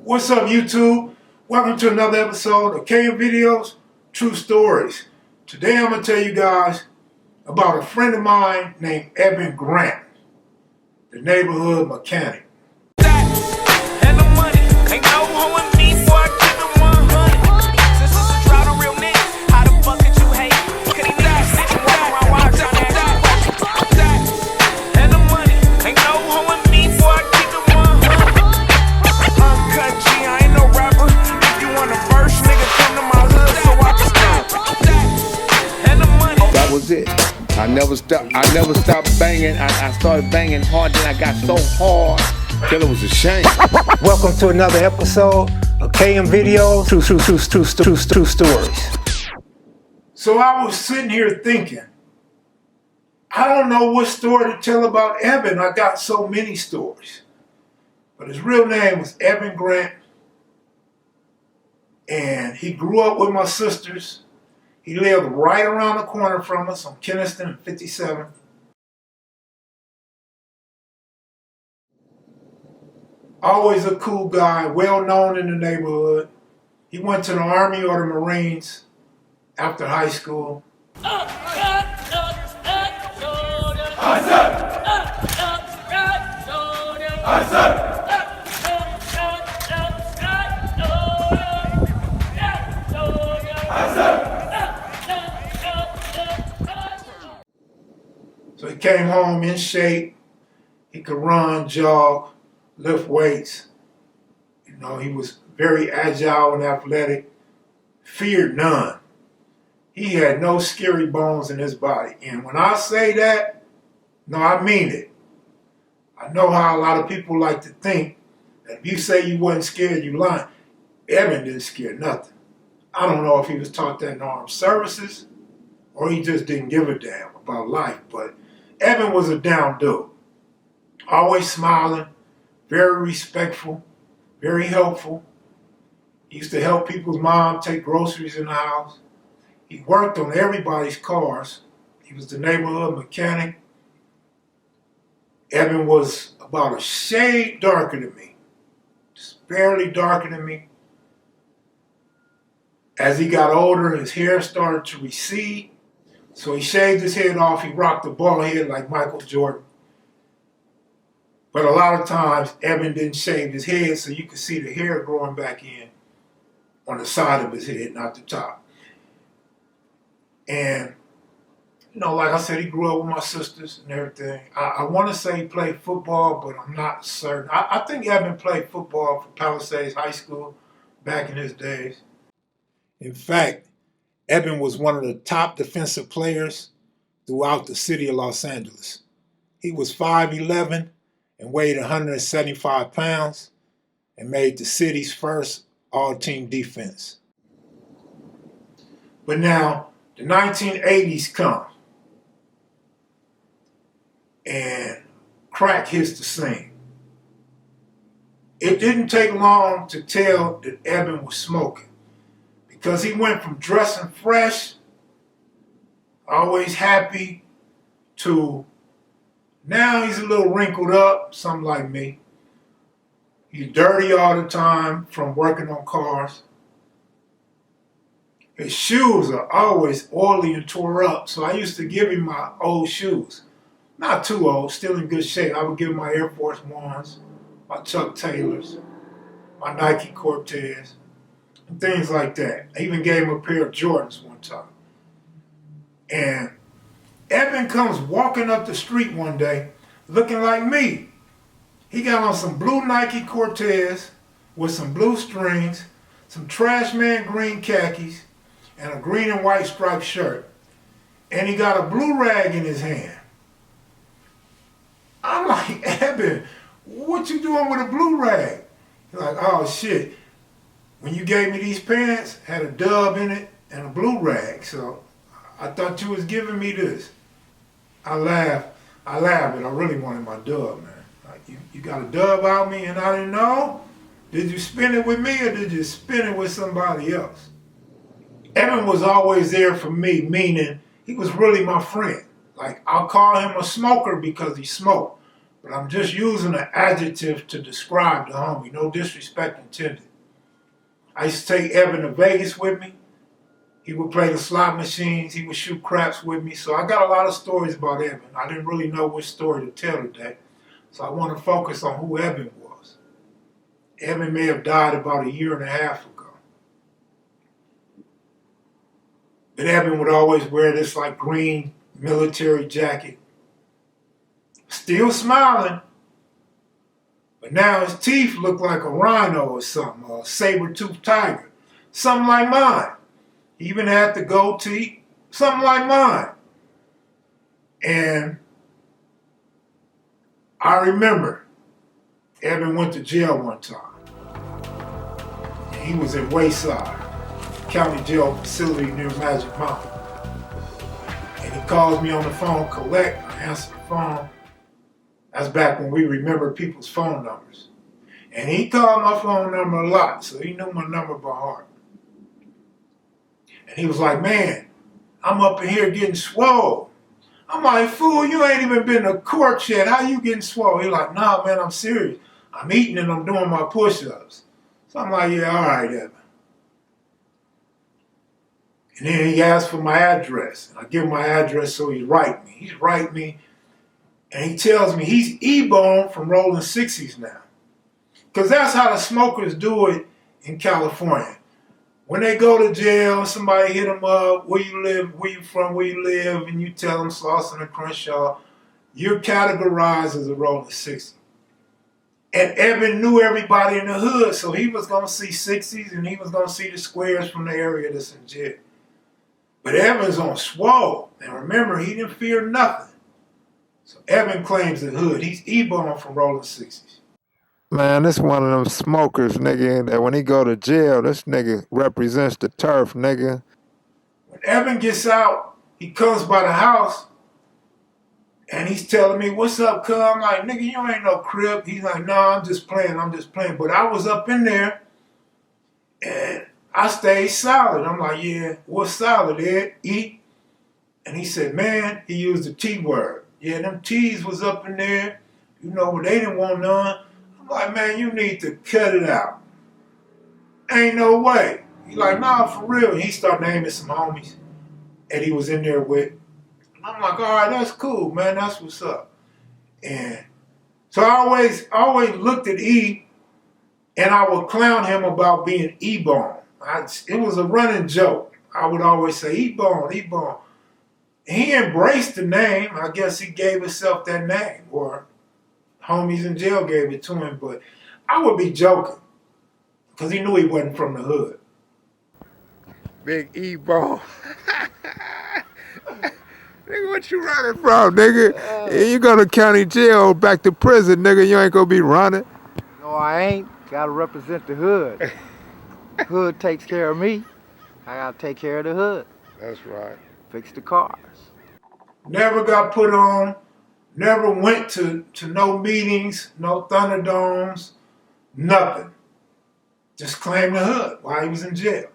What's up, YouTube? Welcome to another episode of Kev Videos, True Stories. Today I'm going to tell you guys about a friend of mine named Evan Grant, the neighborhood mechanic. Was it. I never stopped banging. I started banging hard, then I got so hard till it was a shame. Welcome to another episode of KM Videos, True Stories. So I was sitting here thinking, I don't know what story to tell about Evan. I got so many stories. But his real name was Evan Grant. And he grew up with my sisters. He lived right around the corner from us on Keniston and 57. Always a cool guy, well known in the neighborhood. He went to the Army or the Marines after high school. So he came home in shape. He could run, jog, lift weights. You know, he was very agile and athletic. Feared none. He had no scary bones in his body. And when I say that, no, I mean it. I know how a lot of people like to think that if you say you wasn't scared, you lying. Evan didn't scare nothing. I don't know if he was taught that in armed services or he just didn't give a damn about life, but Evan was a down dude. Always smiling, very respectful, very helpful. He used to help people's mom take groceries in the house. He worked on everybody's cars. He was the neighborhood mechanic. Evan was about a shade darker than me, just barely darker than me. As he got older, his hair started to recede. So he shaved his head off. He rocked a bald head like Michael Jordan. But a lot of times, Evan didn't shave his head, so you could see the hair growing back in on the side of his head, not the top. And, you know, like I said, he grew up with my sisters and everything. I want to say he played football, but I'm not certain. I think Evan played football for Palisades High School back in his days. In fact, Evan was one of the top defensive players throughout the city of Los Angeles. He was 5'11" and weighed 175 pounds and made the city's first all-team defense. But now, the 1980s come, and crack hits the scene. It didn't take long to tell that Evan was smoking, because he went from dressing fresh, always happy, to now he's a little wrinkled up, something like me. He's dirty all the time from working on cars. His shoes are always oily and tore up, so I used to give him my old shoes. Not too old, still in good shape. I would give him my Air Force Ones, my Chuck Taylors, my Nike Cortez, and things like that. I even gave him a pair of Jordans one time. And Evan comes walking up the street one day looking like me. He got on some blue Nike Cortez with some blue strings, some Trash Man green khakis, and a green and white striped shirt. And he got a blue rag in his hand. I'm like, Evan, what you doing with a blue rag? He's like, oh shit. When you gave me these pants, had a dub in it and a blue rag, so I thought you was giving me this. I laughed, but I really wanted my dub, man. Like, you got a dub out me and I didn't know? Did you spin it with me or did you spin it with somebody else? Evan was always there for me, meaning he was really my friend. Like, I'll call him a smoker because he smoked, But I'm just using an adjective to describe the homie, no disrespect intended. I used to take Evan to Vegas with me. He would play the slot machines. He would shoot craps with me. So I got a lot of stories about Evan. I didn't really know which story to tell today. So I want to focus on who Evan was. Evan may have died about 1.5 years ago. But Evan would always wear this like green military jacket. Still smiling. But now his teeth look like a rhino or something, or a saber-toothed tiger. Something like mine. He even had the goatee. Something like mine. And I remember Evan went to jail one time. And he was in Wayside, county jail facility near Magic Mountain. And he calls me on the phone, collect. I answer the phone. That's back when we remember people's phone numbers. And he called my phone number a lot, so he knew my number by heart. And he was like, man, I'm up in here getting swole. I'm like, fool, you ain't even been to court yet. How you getting swole? He's like, nah, man, I'm serious. I'm eating and I'm doing my push-ups. So I'm like, yeah, all right, Evan. And then he asked for my address. And I give him my address, so he's writing me. He's writing me. And he tells me he's E-Bone from rolling 60s now. Because that's how the smokers do it in California. When they go to jail, somebody hit them up, where you live, where you from, where you live, and you tell them Slauson and Crenshaw, you're categorized as a rolling 60. And Evan knew everybody in the hood, so he was going to see 60s and he was going to see the squares from the area that's in jail. But Evan's on swole. And remember, he didn't fear nothing. So Evan claims the hood. He's E-Bone from rolling 60s. Man, this one of them smokers, nigga, that when he go to jail, this nigga represents the turf, nigga. When Evan gets out, he comes by the house, and he's telling me, what's up, cuz? I'm like, nigga, you ain't no crib. He's like, no, I'm just playing. But I was up in there, and I stayed solid. I'm like, yeah, what's solid, Ed? Eat? And he said, man, he used the T word. Yeah, them T's was up in there. You know, but they didn't want none. I'm like, man, you need to cut it out. Ain't no way. He like, nah, for real. And he started naming some homies that he was in there with. And I'm like, all right, that's cool, man. That's what's up. And so I always looked at E, and I would clown him about being E-Bone. It was a running joke. I would always say, E-Bone, E-Bone. And he embraced the name. I guess he gave himself that name, or homies in jail gave it to him. But I would be joking, because he knew he wasn't from the hood. Big E-Bone. Nigga, what you running from, nigga? You go to county jail, back to prison, nigga, you ain't gonna be running. No, I ain't. Gotta represent the hood. Hood takes care of me. I gotta take care of the hood. That's right. Fix the cars. Never got put on, never went to no meetings, no Thunderdomes, nothing. Just claimed the hood while he was in jail.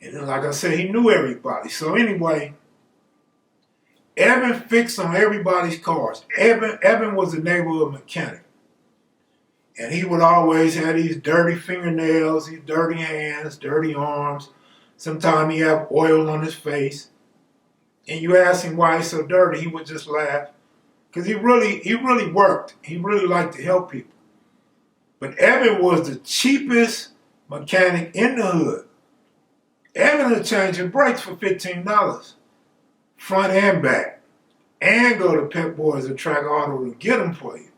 And then, like I said, he knew everybody. So anyway, Evan fixed on everybody's cars. Evan was a neighborhood mechanic. And he would always have these dirty fingernails, these dirty hands, dirty arms. Sometimes he have oil on his face. And you ask him why he's so dirty, he would just laugh. Because he really worked. He really liked to help people. But Evan was the cheapest mechanic in the hood. Evan would change your brakes for $15, front and back, and go to Pep Boys or Track Auto to get them for you.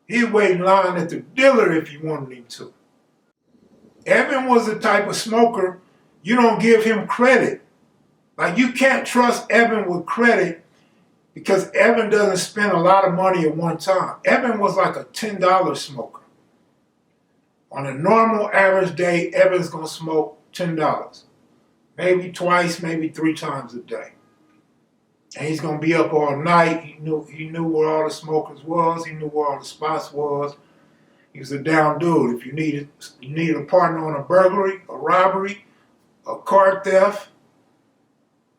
He'd wait in line at the dealer if you wanted him to. Evan was the type of smoker, you don't give him credit. Like, you can't trust Evan with credit because Evan doesn't spend a lot of money at one time. Evan was like a $10 smoker. On a normal average day, Evan's gonna smoke $10. Maybe twice, maybe 3 times a day. And he's gonna be up all night. He knew where all the smokers was. He knew where all the spots was. He was a down dude. If you needed a partner on a burglary, a robbery, a car theft,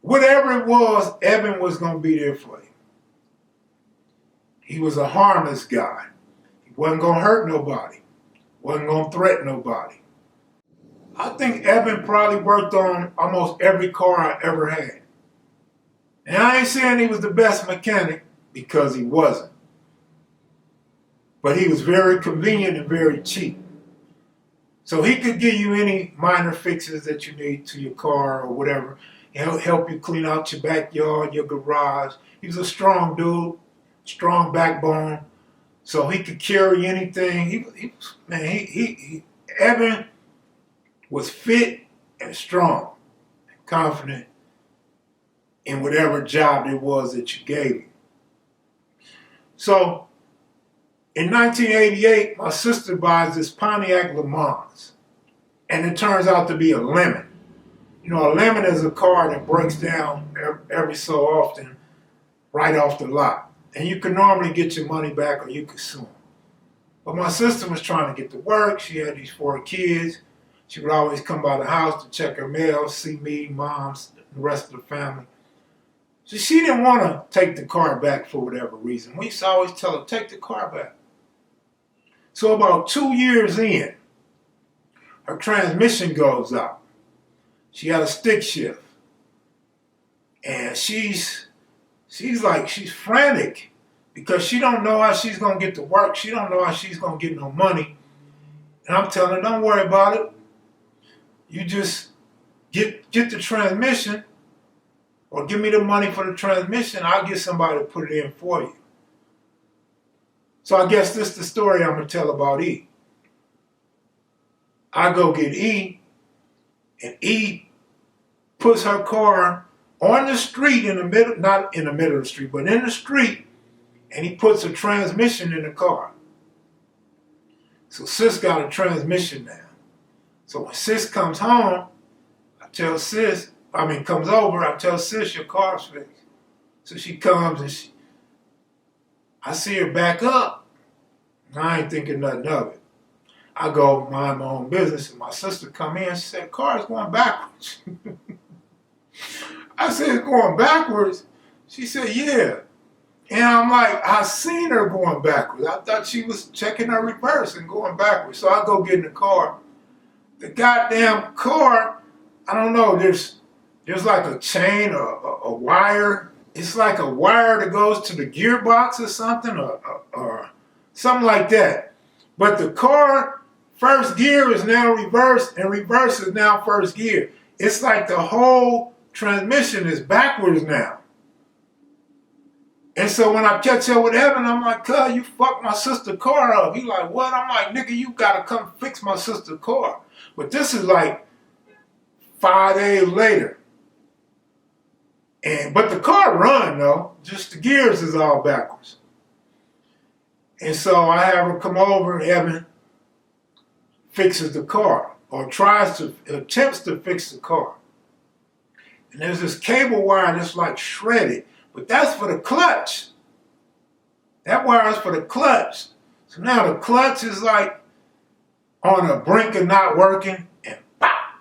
whatever it was, Evan was gonna be there for you. He was a harmless guy. He wasn't gonna hurt nobody. Wasn't gonna threaten nobody. I think Evan probably worked on almost every car I ever had. And I ain't saying he was the best mechanic, because he wasn't. But he was very convenient and very cheap. So he could give you any minor fixes that you need to your car or whatever. He'll help you clean out your backyard, your garage. He was a strong dude, strong backbone. So he could carry anything. Evan was fit and strong and confident in whatever job it was that you gave him. So in 1988, my sister buys this Pontiac Le Mans, and it turns out to be a lemon. You know, a lemon is a car that breaks down every so often right off the lot. And you can normally get your money back or you can sue them. But my sister was trying to get to work. She had these 4 kids. She would always come by the house to check her mail, see me, moms, the rest of the family. So she didn't want to take the car back for whatever reason. We used to always tell her, take the car back. So about 2 years in, her transmission goes out. She had a stick shift. And she's frantic because she don't know how she's going to get to work. She don't know how she's going to get no money. And I'm telling her, don't worry about it. You just get the transmission, or give me the money for the transmission. I'll get somebody to put it in for you. So I guess this is the story I'm going to tell about E. I go get E, and E puts her car on the street in the middle, not in the middle of the street, but in the street, and he puts a transmission in the car. So sis got a transmission now. So when sis comes home, comes over, I tell sis, your car's fixed. So she comes and I see her back up. And I ain't thinking nothing of it. I go mind my own business, and my sister come in, she said, the car's going backwards. I said, it's going backwards? She said, yeah. And I'm like, I seen her going backwards. I thought she was checking her reverse and going backwards. So I go get in the car. The goddamn car, I don't know, there's like a chain or a wire. It's like a wire that goes to the gearbox or something, or something like that. But the car, first gear is now reverse, and reverse is now first gear. It's like the whole transmission is backwards now. And so when I catch up with Evan, I'm like, cuz, you fucked my sister's car up. He like, what? I'm like, nigga, you gotta come fix my sister's car. But this is like 5 days later. But the car run though, just the gears is all backwards. And so I have her come over, and Evan fixes the car, or attempts to fix the car. And there's this cable wire that's like shredded, but that's for the clutch. That wire is for the clutch. So now the clutch is like on the brink of not working, and pop,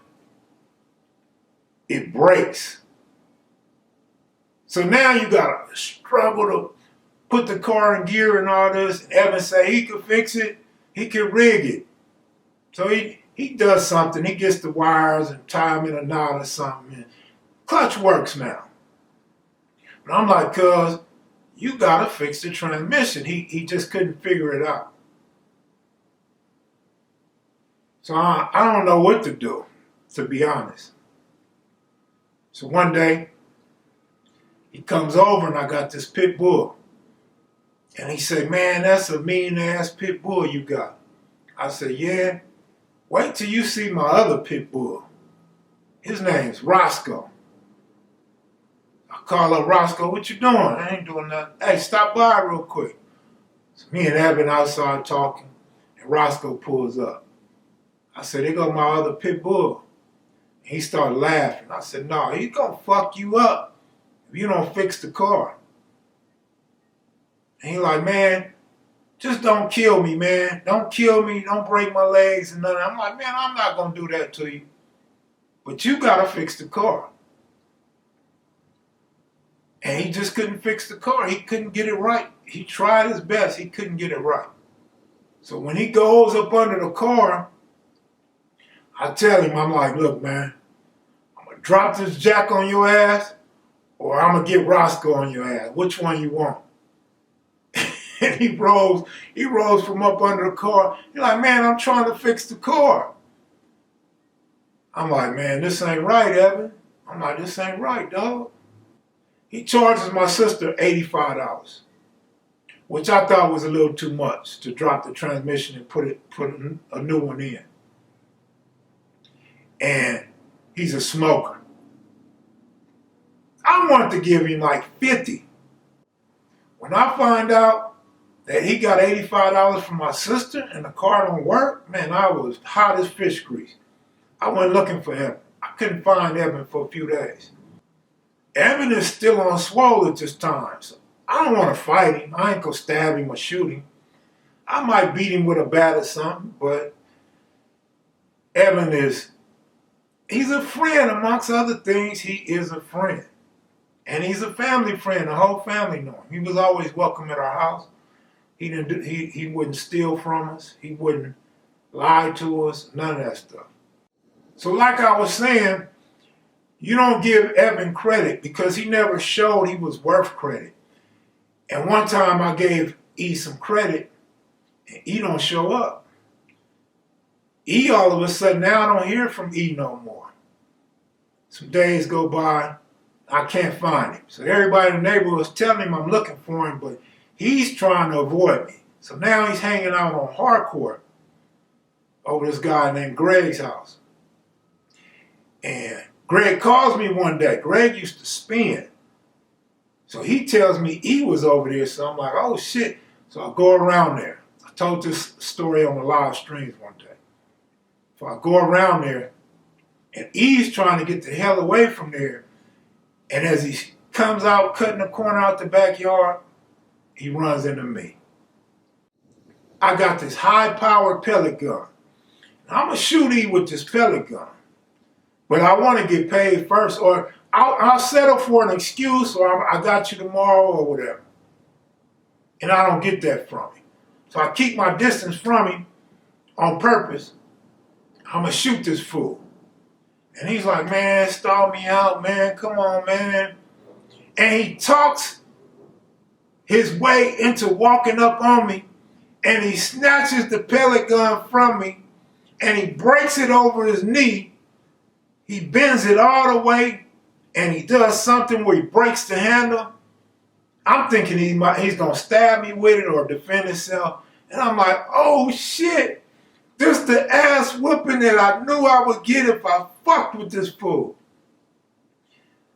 it breaks. So now you gotta struggle to put the car in gear and all this. And Evan say he could fix it, he could rig it. So he does something, he gets the wires and tie them in a knot or something, and clutch works now. But I'm like, cuz, you gotta fix the transmission. He just couldn't figure it out. So I don't know what to do, to be honest. So one day, he comes over and I got this pit bull. And he said, man, that's a mean ass pit bull you got. I said, yeah, wait till you see my other pit bull. His name's Roscoe. I call up Roscoe, what you doing? I ain't doing nothing. Hey, stop by real quick. So me and Evan outside talking, and Roscoe pulls up. I said, there go my other pit bull. And he started laughing. I said, no, he's gonna fuck you up if you don't fix the car. And he like, man, just don't kill me, man. Don't kill me, don't break my legs and nothing. I'm like, man, I'm not gonna do that to you. But you gotta fix the car. And he just couldn't fix the car. He couldn't get it right. he tried his best. He couldn't get it right. So when he goes up under the car, I tell him, I'm like, look, man, I'm going to drop this jack on your ass or I'm going to get Roscoe on your ass. Which one you want? And he rose from up under the car. He's like, man, I'm trying to fix the car. I'm like, man, this ain't right, Evan. I'm like, this ain't right, dog. He charges my sister $85, which I thought was a little too much to drop the transmission and put a new one in. And he's a smoker. I wanted to give him like 50. When I find out that he got $85 from my sister and the car don't work, man, I was hot as fish grease. I went looking for Evan. I couldn't find Evan for a few days. Evan is still on swole at this time, so I don't want to fight him. I ain't gonna stab him or shoot him. I might beat him with a bat or something, but Evan he's a friend amongst other things. He is a friend. And he's a family friend. The whole family know him. He was always welcome at our house. He wouldn't steal from us. He wouldn't lie to us. None of that stuff. So like I was saying, you don't give Evan credit because he never showed he was worth credit. And one time I gave E some credit and E don't show up. E all of a sudden now I don't hear from E no more. Some days go by, I can't find him. So everybody in the neighborhood was telling him I'm looking for him, but he's trying to avoid me. So now he's hanging out on Harcourt over this guy named Greg's house. And Greg calls me one day. Greg used to spin. So he tells me E was over there. So I'm like, oh shit. So I go around there. I told this story on the live streams one day. So I go around there and E's trying to get the hell away from there. And as he comes out, cutting the corner out the backyard, he runs into me. I got this high-powered pellet gun. I'm going to shoot E with this pellet gun. But I want to get paid first, or I'll settle for an excuse, or I got you tomorrow, or whatever. And I don't get that from him. So I keep my distance from him on purpose. I'm going to shoot this fool. And he's like, man, stall me out, man. Come on, man. And he talks his way into walking up on me, and he snatches the pellet gun from me, and he breaks it over his knee. He bends it all the way, and he does something where he breaks the handle. I'm thinking he's going to stab me with it or defend himself. And I'm like, oh, shit. This the ass whooping that I knew I would get if I fucked with this fool.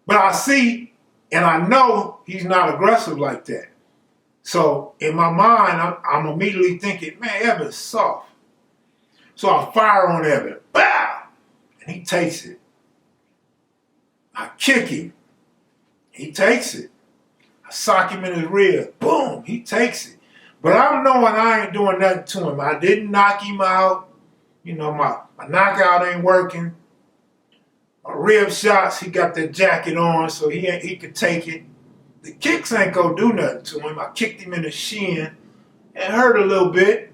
But I see, and I know he's not aggressive like that. So in my mind, I'm immediately thinking, man, Evan's soft. So I fire on Evan. Bow! And he takes it. I kick him. He takes it. I sock him in his rib. Boom! He takes it. But I'm knowing I ain't doing nothing to him. I didn't knock him out. You know, my knockout ain't working. My rib shots, he got that jacket on so he could take it. The kicks ain't gonna do nothing to him. I kicked him in the shin. It hurt a little bit.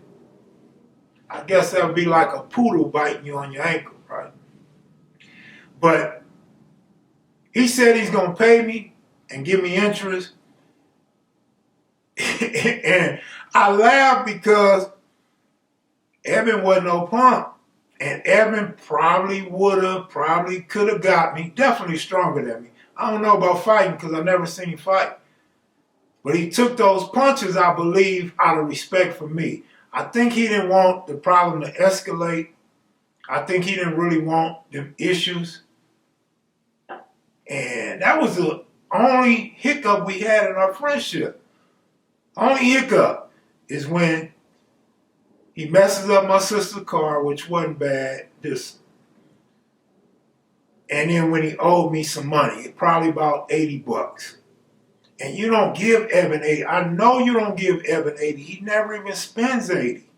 I guess that would be like a poodle biting you on your ankle, right? But he said he's gonna pay me and give me interest. And I laughed because Evan wasn't no punk. And Evan probably could have got me. Definitely stronger than me. I don't know about fighting because I never seen him fight. But he took those punches, I believe, out of respect for me. I think he didn't want the problem to escalate. I think he didn't really want them issues. And that was the only hiccup we had in our friendship. Only hiccup is when he messes up my sister's car, which wasn't bad. And then when he owed me some money, probably about $80. And you don't give Evan 80. I know you don't give Evan 80. He never even spends 80.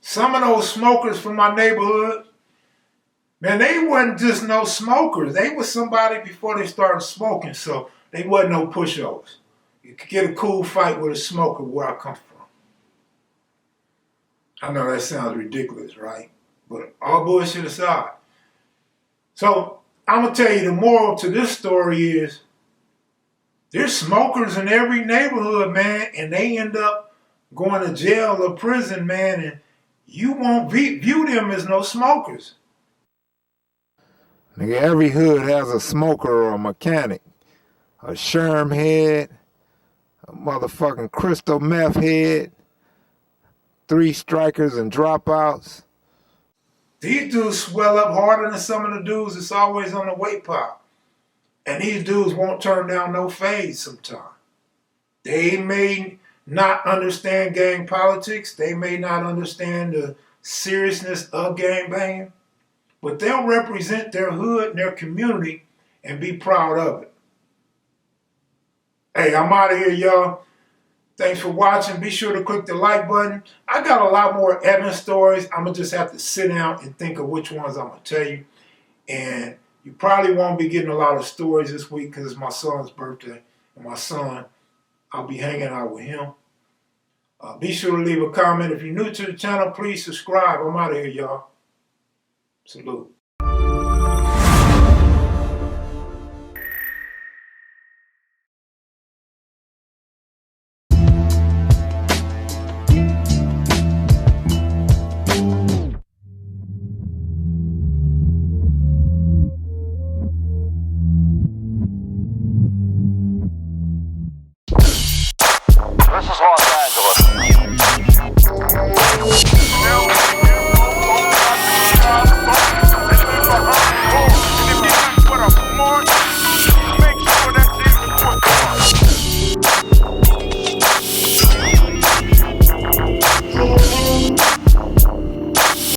Some of those smokers from my neighborhood, man, they wasn't just no smokers. They was somebody before they started smoking, so they wasn't no pushovers. You could get a cool fight with a smoker where I come from. I know that sounds ridiculous, right? But all bullshit aside. So I'm going to tell you the moral to this story is there's smokers in every neighborhood, man, and they end up going to jail or prison, man, and you won't view them as no smokers. Nigga, every hood has a smoker or a mechanic. A sherm head, a motherfucking crystal meth head, 3 strikers and dropouts. These dudes swell up harder than some of the dudes that's always on the weight pop. And these dudes won't turn down no fades sometimes. They may not understand gang politics. They may not understand the seriousness of gang banging. But they'll represent their hood and their community and be proud of it. Hey, I'm out of here, y'all. Thanks for watching. Be sure to click the like button. I got a lot more Evan stories. I'm going to just have to sit down and think of which ones I'm going to tell you. And you probably won't be getting a lot of stories this week because it's my son's birthday. And my son, I'll be hanging out with him. Be sure to leave a comment. If you're new to the channel, please subscribe. I'm out of here, y'all. Salute.